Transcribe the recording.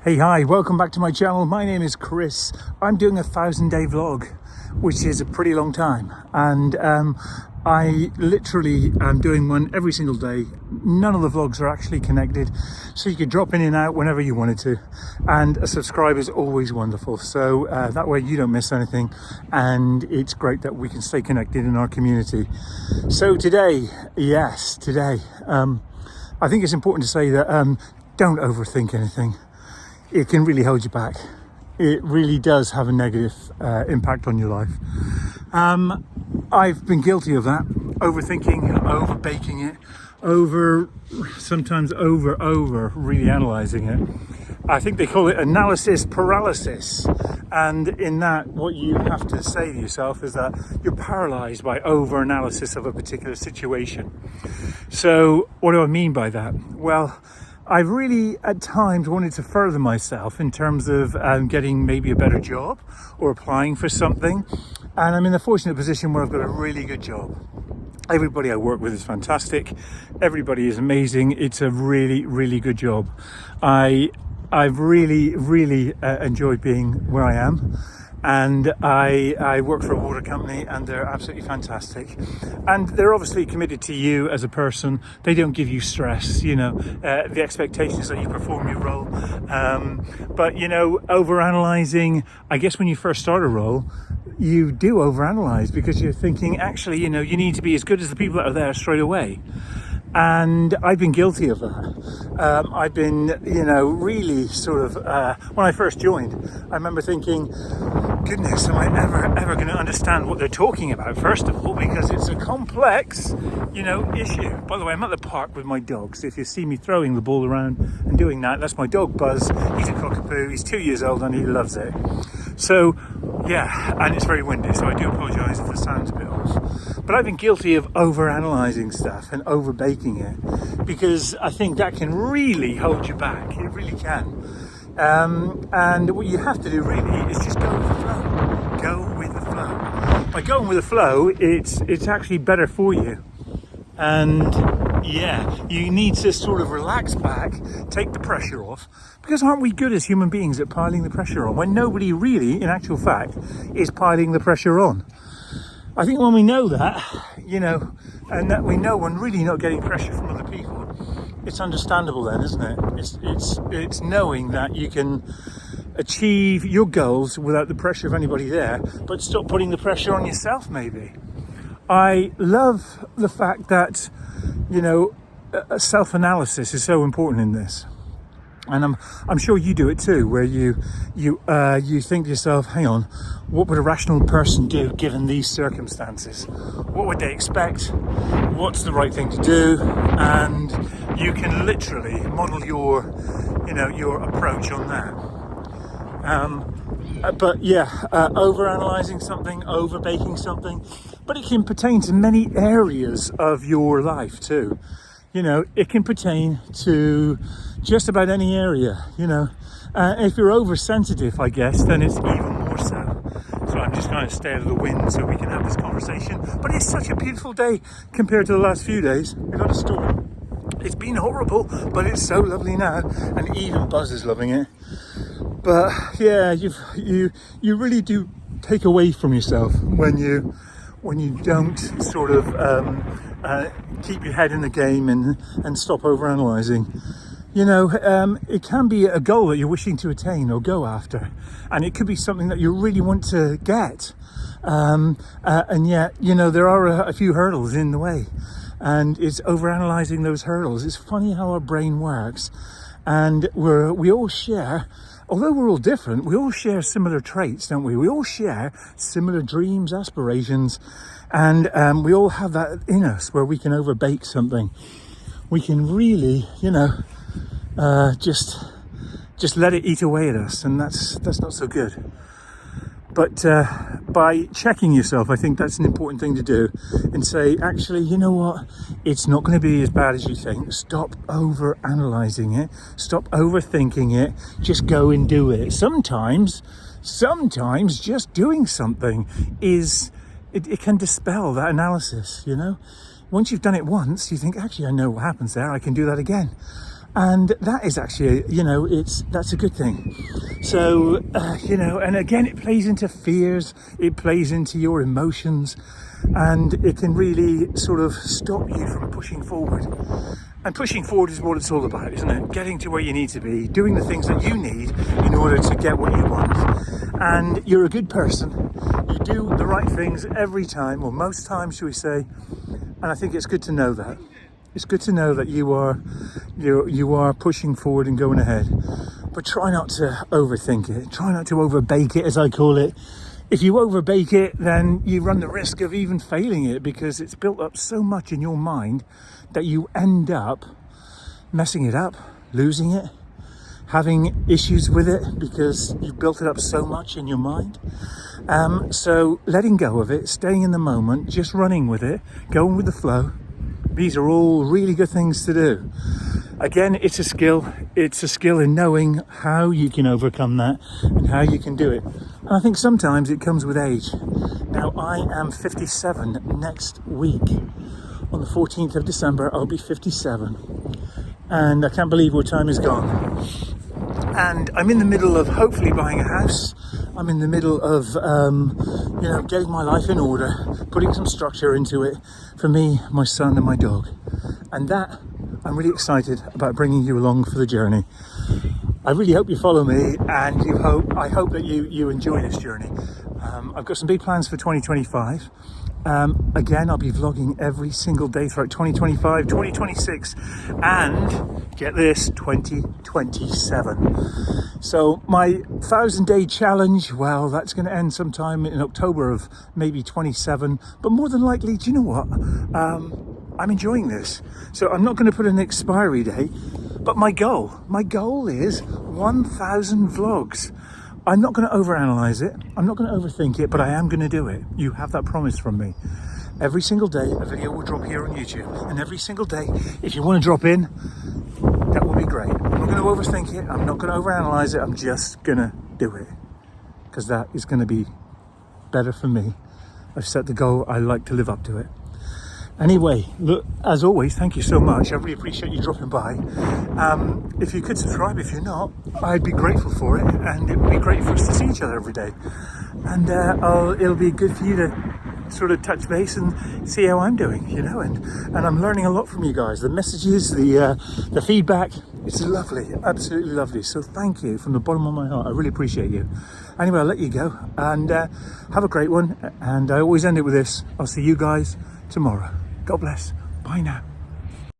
Hey, hi, welcome back to my channel. My name is Chris. I'm doing a 1,000-day vlog, which is a pretty long time. And I literally am doing one every single day. None of the vlogs are actually connected, so you can drop in and out whenever you wanted to. And a subscribe is always wonderful. So that way you don't miss anything. And it's great that we can stay connected in our community. So today, I think it's important to say that don't overthink anything. It can really hold you back. It really does have a negative impact on your life. I've been guilty of that, overthinking, over-baking it, sometimes over really analysing it. I think they call it analysis paralysis. And in that, what you have to say to yourself is that you're paralysed by over-analysis of a particular situation. So what do I mean by that? Well, I've really at times wanted to further myself in terms of getting maybe a better job or applying for something. And I'm in the fortunate position where I've got a really good job. Everybody I work with is fantastic. Everybody is amazing. It's a really good job. I've really enjoyed being where I am. And I work for a water company, and they're absolutely fantastic. And they're obviously committed to you as a person. They don't give you stress, you know. The expectation is that you perform your role. But, you know, overanalyzing, I guess when you first start a role, you do overanalyze because you're thinking, actually, you know, you need to be as good as the people that are there straight away. And I've been guilty of that. I've been, you know, really sort of, when I first joined, I remember thinking, goodness, am I ever going to understand what they're talking about, first of all, because it's a complex, you know, issue. By the way, I'm at the park with my dogs. If you see me throwing the ball around and doing that, that's my dog Buzz. He's a cockapoo. He's 2 years old and he loves it. So, yeah, and it's very windy, so I do apologise if the sound's a bit off. But I've been guilty of over-analysing stuff and over-baking it because I think that can really hold you back. It really can. And what you have to do really is just go with the flow. Go with the flow. By going with the flow, it's actually better for you. And yeah, you need to sort of relax back, take the pressure off, because aren't we good as human beings at piling the pressure on when nobody really, in actual fact, is piling the pressure on? I think when we know that, you know, and that we know when really not getting pressure from other people, it's understandable then, isn't it? It's knowing that you can achieve your goals without the pressure of anybody there, but stop putting the pressure on yourself maybe. I love the fact that, you know, self-analysis is so important in this. And I'm sure you do it too, where you think to yourself, hang on, what would a rational person do given these circumstances? What would they expect? What's the right thing to do? And you can literally model your approach on that. But yeah, overanalyzing something, over-baking something, but it can pertain to many areas of your life too. You know, it can pertain to just about any area, you know. If you're oversensitive, I guess, then it's even more so. So I'm just going to stay out of the wind so we can have this conversation. But it's such a beautiful day compared to the last few days. We've got a storm. It's been horrible, but it's so lovely now. And even Buzz is loving it. But yeah, you really do take away from yourself when you don't sort of keep your head in the game and stop overanalyzing. You know, it can be a goal that you're wishing to attain or go after, and it could be something that you really want to get, and yet, you know, there are a few hurdles in the way, and it's overanalyzing those hurdles. It's funny how our brain works, and we all share. Although we're all different, we all share similar traits, don't we? We all share similar dreams, aspirations, and we all have that in us where we can overbake something. We can really, you know, just let it eat away at us, and that's not so good. But by checking yourself, I think that's an important thing to do, and say, actually, you know what? It's not going to be as bad as you think. Stop over-analysing it. Stop overthinking it. Just go and do it. Sometimes just doing something it can dispel that analysis, you know? Once you've done it once, you think, actually, I know what happens there. I can do that again. And that is actually, that's a good thing. So, and again, it plays into fears, it plays into your emotions, and it can really sort of stop you from pushing forward. And pushing forward is what it's all about, isn't it? Getting to where you need to be, doing the things that you need in order to get what you want. And you're a good person. You do the right things every time, or most times, shall we say. And I think it's good to know that. It's good to know that you are pushing forward and going ahead. But try not to overthink it. Try not to overbake it, as I call it. If you overbake it, then you run the risk of even failing it, because it's built up so much in your mind that you end up messing it up, losing it, having issues with it because you've built it up so much in your mind. So letting go of it, staying in the moment, just running with it, going with the flow. These are all really good things to do. Again, it's a skill. It's a skill in knowing how you can overcome that and how you can do it. And I think sometimes it comes with age. Now, I am 57 next week. On the 14th of December, I'll be 57. And I can't believe where time has gone. And I'm in the middle of hopefully buying a house. I'm in the middle of, getting my life in order, putting some structure into it for me, my son and my dog. And that, I'm really excited about bringing you along for the journey. I really hope you follow me, and I hope that you enjoy this journey. I've got some big plans for 2025. Again, I'll be vlogging every single day throughout 2025, 2026, and get this, 2027. So my 1,000-day challenge, well, that's going to end sometime in October of maybe 27. But more than likely, do you know what? I'm enjoying this. So I'm not going to put an expiry date, but my goal is 1,000 vlogs. I'm not going to overanalyze it. I'm not going to overthink it, but I am going to do it. You have that promise from me. Every single day, a video will drop here on YouTube. And every single day, if you want to drop in, that will be great. I'm not going to overthink it. I'm not going to overanalyze it. I'm just going to do it. Because that is going to be better for me. I've set the goal. I like to live up to it. Anyway, look, as always, thank you so much. I really appreciate you dropping by. If you could subscribe, if you're not, I'd be grateful for it. And it would be great for us to see each other every day. And it'll be good for you to sort of touch base and see how I'm doing, and I'm learning a lot from you guys. The messages, the feedback, it's lovely, absolutely lovely. So thank you from the bottom of my heart. I really appreciate you. Anyway, I'll let you go, and have a great one. And I always end it with this. I'll see you guys tomorrow. God bless. Bye now.